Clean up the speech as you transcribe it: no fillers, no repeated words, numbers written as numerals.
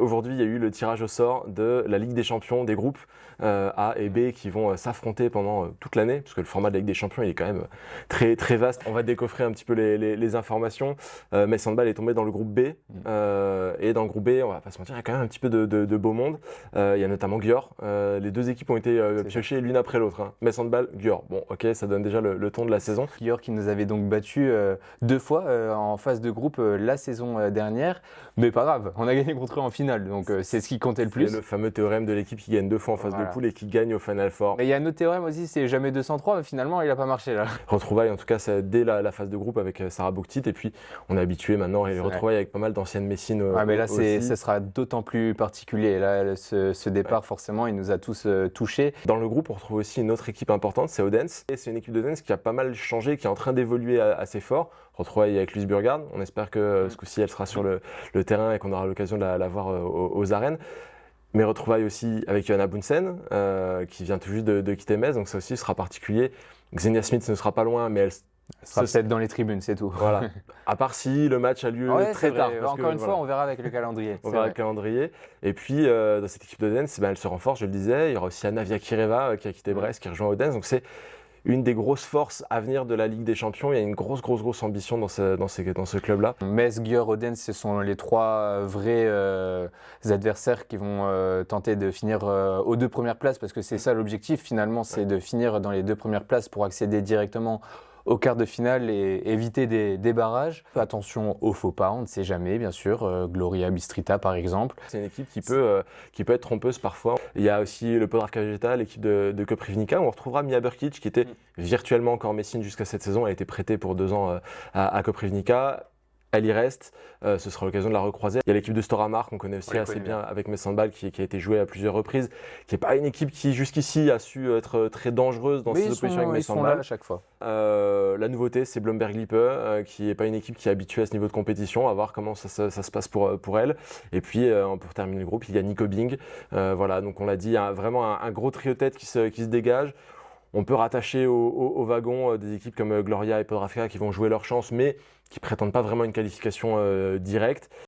aujourd'hui, il y a eu le tirage au sort de la Ligue des Champions des groupes A et B qui vont s'affronter pendant toute l'année, parce que le format de la Ligue des Champions il est quand même très, très vaste. On va décoffrer un petit peu les informations. Metz Handball est tombé dans le groupe B, et dans le groupe B, on va pas se mentir, il y a quand même un petit peu de beau monde. Il y a notamment Győr. Les deux équipes ont été piochées l'une après l'autre. Hein. Metz Handball, Győr. Bon, ok, ça donne déjà le ton de la saison. Győr qui nous avait donc battu 2 fois en phase de groupe la saison dernière, mais pas grave, on a gagné contre eux en finale, donc c'est ce qui comptait le plus. C'est le fameux théorème de l'équipe qui gagne 2 fois en phase de poule et qui gagne au Final Four. Mais il y a un autre théorème aussi, c'est jamais 203, mais finalement il a pas marché là. Retrouvailles en tout cas dès la phase de groupe avec Sarah Bouktit, et puis on est habitué maintenant et les retrouvailles avec pas mal d'anciennes Messines. Mais là ça sera d'autant plus particulier, là ce départ forcément il nous a tous touchés. Dans le groupe on retrouve aussi une autre équipe importante, c'est Odense, et c'est une équipe d'Odense qui a pas mal changé, qui est en train d'évoluer assez fort. Retrouvailles avec Luce Burgard, on espère que ce coup-ci elle sera sur le terrain et qu'on aura l'occasion de la voir aux arènes. Mais retrouvailles aussi avec Johanna Bunsen, qui vient tout juste de quitter Metz, donc ça aussi sera particulier. Xenia Smith ne sera pas loin, mais elle sera peut-être dans les tribunes, c'est tout. Voilà. À part si le match a lieu très tard. Encore une fois, on verra avec le calendrier. On verra le calendrier. Et puis, dans cette équipe d'Odense, elle se renforce, je le disais. Il y aura aussi Anna Viakireva qui a quitté Brest, qui rejoint Odense. Donc c'est une des grosses forces à venir de la Ligue des Champions. Il y a une grosse ambition dans ce club-là. Metz, Győr, Odense, ce sont les 3 vrais adversaires qui vont tenter de finir aux 2 premières places, parce que c'est ça l'objectif finalement, c'est de finir dans les 2 premières places pour accéder directement au quart de finale et éviter des barrages. Attention aux faux pas, on ne sait jamais, bien sûr. Gloria Bistrita, par exemple. C'est une équipe qui peut être trompeuse parfois. Il y a aussi le Podravka Vegeta, l'équipe de Koprivnica, où on retrouvera Mia Burkic, qui était virtuellement encore Messine jusqu'à cette saison. Elle a été prêtée pour 2 ans à Koprivnica. Elle y reste, ce sera l'occasion de la recroiser. Il y a l'équipe de Storamar qu'on connaît aussi assez bien avec Metz Handball qui a été jouée à plusieurs reprises, qui n'est pas une équipe qui jusqu'ici a su être très dangereuse dans ses oppositions avec Metz Handball. À chaque fois. La nouveauté, c'est Blomberg Lippe, qui n'est pas une équipe qui est habituée à ce niveau de compétition. On va voir comment ça se passe pour elle. Et puis, pour terminer le groupe, il y a Nico Bing. Voilà, donc on l'a dit, vraiment un gros trio tête qui se dégage. On peut rattacher au wagon des équipes comme Gloria et Podravka qui vont jouer leur chance, mais qui prétendent pas vraiment une qualification directe.